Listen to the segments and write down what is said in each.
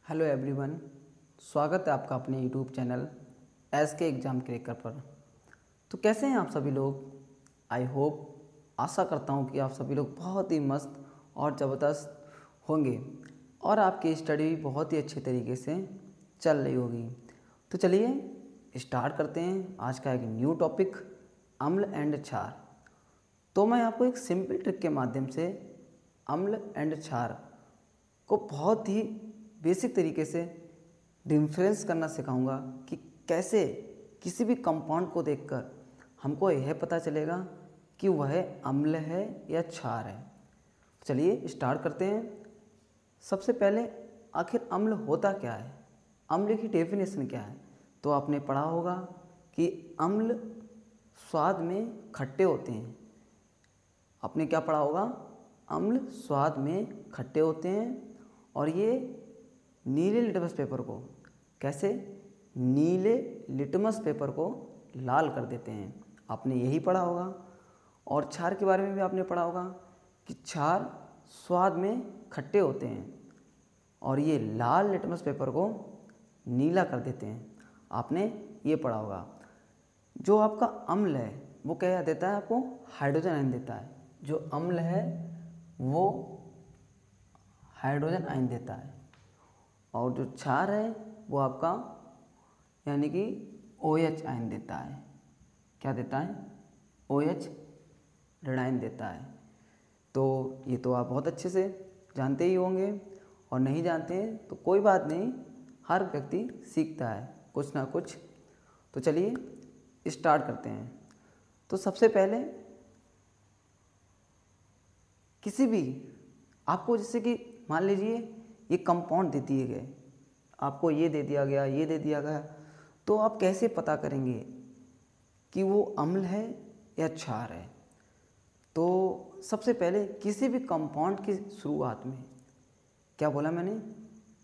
Hello everyone, स्वागत है आपका अपने YouTube channel SK exam cracker पर। तो कैसे हैं आप सभी लोग? आई होप, आशा करता हूं कि आप सभी लोग बहुत ही मस्त और ज़बरदस्त होंगे और आपकी स्टडी भी बहुत ही अच्छे तरीके से चल रही होगी। तो चलिए स्टार्ट करते हैं आज का एक न्यू टॉपिक, अम्ल एंड क्षार। तो मैं आपको एक सिंपल ट्रिक के माध्यम से अम्ल एंड क्षार को बहुत ही बेसिक तरीके से डिफरेंस करना सिखाऊंगा कि कैसे किसी भी कंपाउंड को देखकर हमको यह पता चलेगा कि वह अम्ल है या क्षार है। चलिए स्टार्ट करते हैं। सबसे पहले आखिर अम्ल होता क्या है, अम्ल की डेफिनेशन क्या है? तो आपने पढ़ा होगा कि अम्ल स्वाद में खट्टे होते हैं। आपने क्या पढ़ा होगा? अम्ल स्वाद में खट्टे होते हैं और ये नीले लिटमस पेपर को कैसे नीले लिटमस पेपर को लाल कर देते हैं। आपने यही पढ़ा होगा। और क्षार के बारे में भी आपने पढ़ा होगा कि क्षार स्वाद में खट्टे होते हैं और ये लाल लिटमस पेपर को नीला कर देते हैं। आपने ये पढ़ा होगा। जो आपका अम्ल है वो क्या देता है? आपको हाइड्रोजन आयन देता है। जो अम्ल है वो हाइड्रोजन आयन देता है और जो क्षार है वो आपका यानी कि OH आयन देता है। क्या देता है? OH ऋणायन देता है। तो ये तो आप बहुत अच्छे से जानते ही होंगे और नहीं जानते हैं तो कोई बात नहीं, हर व्यक्ति सीखता है कुछ ना कुछ। तो चलिए स्टार्ट करते हैं। तो सबसे पहले किसी भी आपको जैसे कि मान लीजिए ये कंपाउंड दे दिए गए, आपको ये दे दिया गया, ये दे दिया गया, तो आप कैसे पता करेंगे कि वो अम्ल है या क्षार है? तो सबसे पहले किसी भी कंपाउंड की शुरुआत में, क्या बोला मैंने?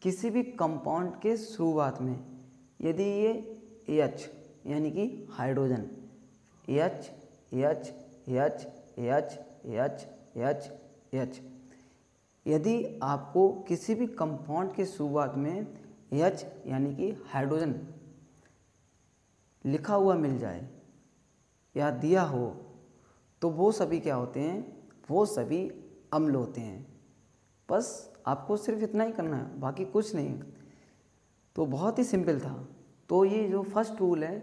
किसी भी कंपाउंड के शुरुआत में यदि ये H यानी कि hydrogen H H H H H H H यदि आपको किसी भी कंपाउंड के शुरुआत में H यानी कि हाइड्रोजन लिखा हुआ मिल जाए या दिया हो तो वो सभी क्या होते हैं? वो सभी अम्ल होते हैं। बस आपको सिर्फ इतना ही करना है, बाकी कुछ नहीं। तो बहुत ही सिंपल था। तो ये जो फर्स्ट रूल है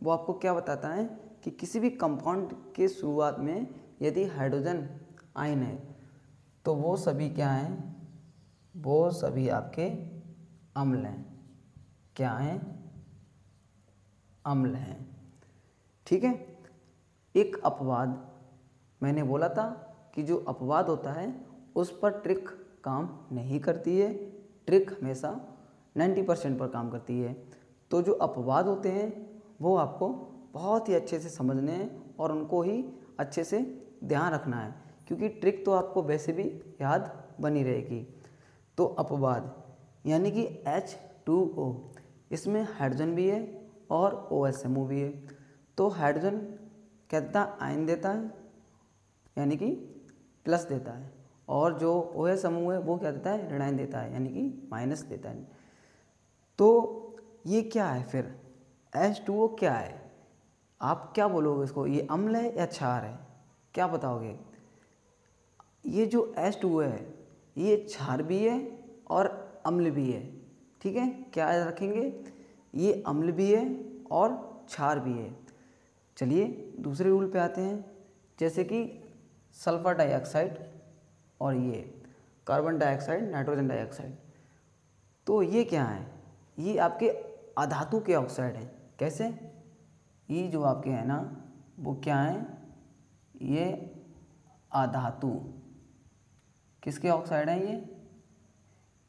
वो आपको क्या बताता है कि किसी भी कंपाउंड के शुरुआत में यदि हाइड्रोजन आयन है तो वो सभी क्या हैं? वो सभी आपके अम्ल हैं। क्या हैं? अम्ल हैं। ठीक है। एक अपवाद मैंने बोला था कि जो अपवाद होता है उस पर ट्रिक काम नहीं करती है। ट्रिक हमेशा 90% पर काम करती है। तो जो अपवाद होते हैं वो आपको बहुत ही अच्छे से समझने हैं और उनको ही अच्छे से ध्यान रखना है, क्योंकि ट्रिक तो आपको वैसे भी याद बनी रहेगी। तो अपवाद यानी कि H2O, इसमें हाइड्रोजन भी है और OH समूह भी है। तो हाइड्रोजन क्या देता है? आयन देता है यानी कि प्लस देता है, और जो OH समूह है वो क्या देता है? ऋणायन देता है यानी कि माइनस देता है। तो ये क्या है फिर? H2O क्या है? आप क्या बोलोगे इसको? ये अम्ल है या क्षार है? क्या बताओगे? ये जो H2O है ये क्षार भी है और अम्ल भी है। ठीक है, क्या याद रखेंगे? ये अम्ल भी है और क्षार भी है। चलिए दूसरे रूल पे आते हैं, जैसे कि सल्फर डाइऑक्साइड और ये कार्बन डाइऑक्साइड, नाइट्रोजन डाइऑक्साइड। तो ये क्या है? ये आपके अधातु के ऑक्साइड हैं। कैसे? ये जो आपके हैं ना वो क्या हैं? ये अधातु किसके ऑक्साइड हैं?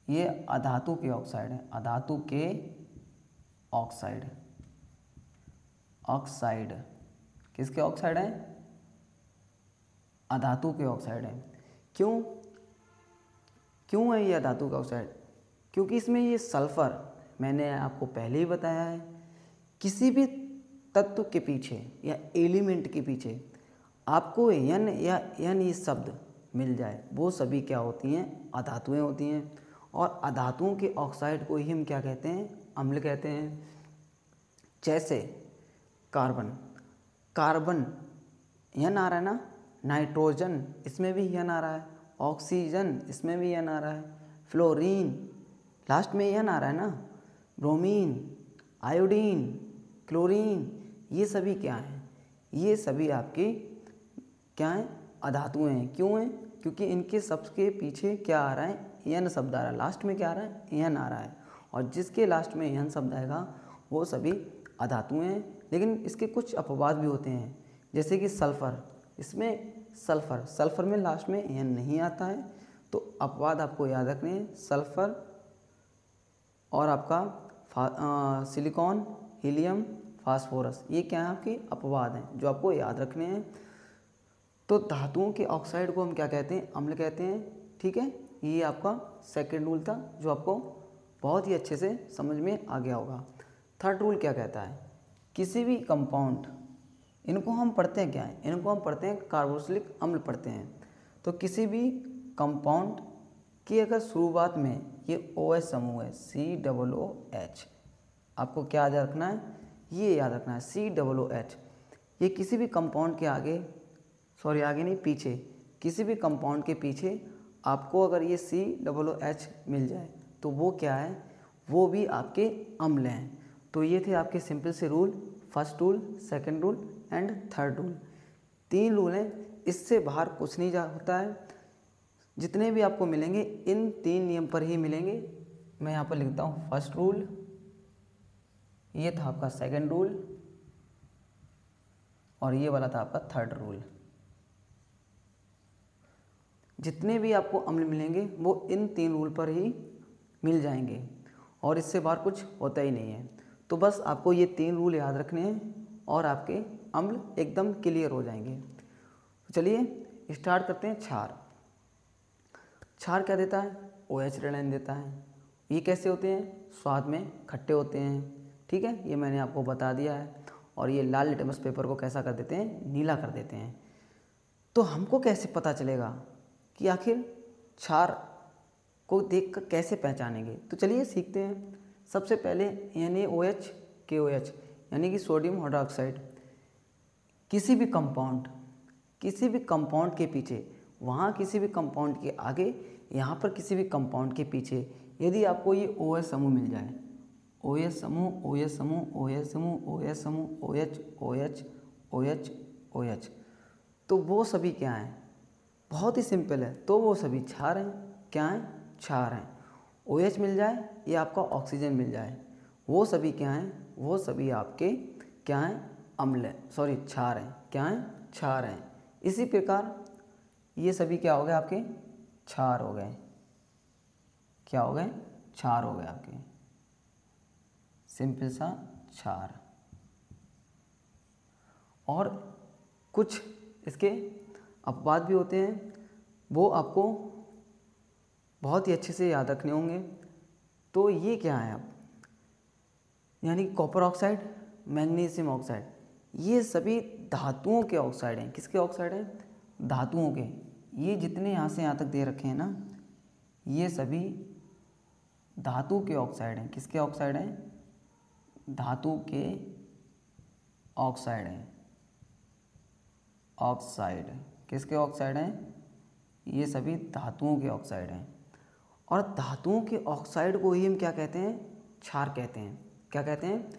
ये अधातु के ऑक्साइड हैं। अधातु के ऑक्साइड, ऑक्साइड किसके ऑक्साइड हैं? अधातु के ऑक्साइड हैं। क्यों क्यों है ये अधातु का ऑक्साइड? क्योंकि इसमें ये सल्फर, मैंने आपको पहले ही बताया है, किसी भी तत्व के पीछे या एलिमेंट के पीछे आपको N या N ये शब्द मिल जाए वो सभी क्या होती हैं? अधातुएं होती हैं। और अधातुओं के ऑक्साइड को ही हम क्या कहते हैं, अम्ल कहते हैं। जैसे कार्बन, कार्बन यन आ रहा है ना, नाइट्रोजन इसमें भी यन आ रहा है, ऑक्सीजन इसमें भी यन आ रहा है, फ्लोरीन लास्ट में यन आ रहा है ना, ब्रोमीन, आयोडीन, क्लोरीन, ये सभी क्या हैं, ये सभी आपके क्या हैं, अधातुएं हैं। क्यों हैं? क्योंकि इनके सबके पीछे क्या आ रहा है, यन शब्द आ रहा है, लास्ट में क्या आ रहा है, यन आ रहा है, और जिसके लास्ट में यन शब्द आएगा वो सभी अधातुएं हैं। लेकिन इसके कुछ अपवाद भी होते हैं, जैसे कि सल्फ़र, इसमें सल्फ़र, सल्फ़र में लास्ट में यन नहीं आता है, तो अपवाद आपको याद रखने हैं, सल्फ़र और आपका सिलिकॉन, हीलियम, फास्फोरस, ये क्या है आपके अपवाद हैं जो आपको याद रखने हैं। तो धातुओं के ऑक्साइड को हम क्या कहते हैं, अम्ल कहते हैं। ठीक है, ये आपका सेकंड रूल था जो आपको बहुत ही अच्छे से समझ में आ गया होगा। थर्ड रूल क्या कहता है, किसी भी कंपाउंड, इनको हम पढ़ते हैं क्या है, इनको हम पढ़ते हैं कार्बोक्सिलिक अम्ल पढ़ते हैं। तो किसी भी कंपाउंड की अगर शुरुआत में ये OH समूह है, COOH, आपको क्या याद रखना है, ये याद रखना है COOH। ये किसी भी कंपाउंड के आगे, सॉरी आगे नहीं पीछे, किसी भी कंपाउंड के पीछे आपको अगर ये COOH मिल जाए तो वो क्या है, वो भी आपके अम्ल हैं। तो ये थे आपके सिंपल से rule, first rule, second rule and third rule. 3 rule हैं, इससे बाहर कुछ नहीं जा होता है। जितने भी आपको मिलेंगे इन 3 नियम पर ही मिलेंगे। मैं यहाँ पर लिखता हूँ फर्स्ट रूल, ये था आपका सेकंड रूल, और ये वाला था आपका थर्ड रूल। जितने भी आपको अम्ल मिलेंगे वो इन 3 रूल पर ही मिल जाएंगे, और इससे बाहर कुछ होता ही नहीं है। तो बस आपको ये 3 रूल याद रखने हैं और आपके अम्ल एकदम क्लियर हो जाएंगे। तो चलिए स्टार्ट करते हैं। क्षार, क्षार क्या देता है, OH ऋणायन देता है। ये कैसे होते हैं, स्वाद में खट्टे होते हैं। ठीक है, ये मैंने आपको बता दिया है। और ये लाल लिटमस पेपर को कैसा कर देते हैं, नीला कर देते हैं। तो हमको कैसे पता चलेगा कि आखिर क्षार को देखकर कैसे पहचानेंगे, तो चलिए सीखते हैं। सबसे पहले NaOH KOH यानी कि सोडियम हाइड्रोक्साइड। किसी भी कंपाउंड के पीछे, वहाँ किसी भी कंपाउंड के आगे, यहाँ पर किसी भी कंपाउंड के पीछे यदि आपको ये OH समूह मिल जाए, OH समूह, OH समूह, OH समूह, OH समूह, OH OH OH OH, तो वो सभी क्या हैं, बहुत ही सिंपल है, तो वो सभी क्षार हैं। क्या हैं, क्षार हैं। OH मिल जाए या आपका ऑक्सीजन मिल जाए, वो सभी क्या हैं, वो सभी आपके क्या हैं, अम्ल हैं, सॉरी क्षार हैं। क्या हैं, क्षार हैं। इसी प्रकार ये सभी क्या हो गए, आपके क्षार हो गए। क्या हो गए, क्षार हो गए आपके, सिंपल सा क्षार। और कुछ इसके अपवाद भी होते हैं, वो आपको बहुत ही अच्छे से याद रखने होंगे। तो ये क्या है अब, यानी कॉपर ऑक्साइड, मैग्नीशियम ऑक्साइड, ये सभी धातुओं के ऑक्साइड हैं। किसके ऑक्साइड हैं, धातुओं के। ये जितने यहाँ से यहाँ तक दे रखे हैं ना, ये सभी धातु के ऑक्साइड हैं। किसके ऑक्साइड हैं, धातु के ऑक्साइड हैं। ऑक्साइड किसके ऑक्साइड हैं, ये सभी धातुओं के ऑक्साइड हैं। और धातुओं के ऑक्साइड को ही हम क्या कहते हैं, क्षार कहते हैं। क्या कहते हैं,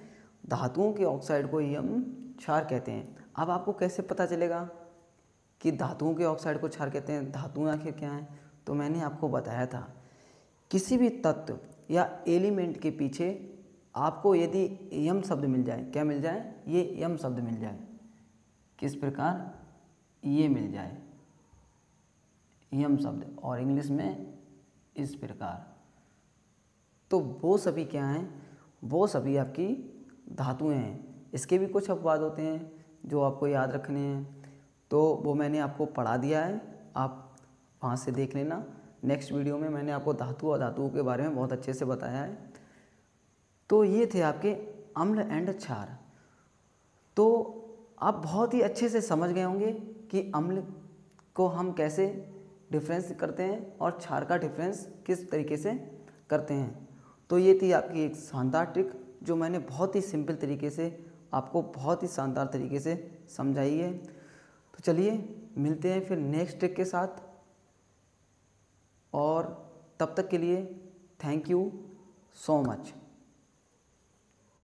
धातुओं के ऑक्साइड को ही हम क्षार कहते हैं। अब आपको कैसे पता चलेगा कि धातुओं के ऑक्साइड को क्षार कहते हैं, धातुएं आखिर क्या हैं, तो मैंने आपको बताया था, किसी भी तत्व या एलिमेंट के पीछे आपको यदि यम शब्द मिल जाए, क्या मिल जाए, ये यम शब्द मिल जाए, किस प्रकार, ये मिल जाए यम शब्द, और इंग्लिश में इस प्रकार, तो वो सभी क्या हैं, वो सभी आपकी धातुएं हैं। इसके भी कुछ अपवाद होते हैं जो आपको याद रखने हैं, तो वो मैंने आपको पढ़ा दिया है, आप वहाँ से देख लेना। नेक्स्ट वीडियो में मैंने आपको धातु और धातुओं के बारे में बहुत अच्छे से बताया है। तो ये थे आपके अम्ल एंड क्षार। तो आप बहुत ही अच्छे से समझ गए होंगे कि अम्ल को हम कैसे डिफरेंस करते हैं और क्षार का डिफरेंस किस तरीके से करते हैं। तो ये थी आपकी एक शानदार ट्रिक जो मैंने बहुत ही सिंपल तरीके से आपको बहुत ही शानदार तरीके से समझाई है। तो चलिए मिलते हैं फिर नेक्स्ट ट्रिक के साथ, और तब तक के लिए थैंक यू सो मच।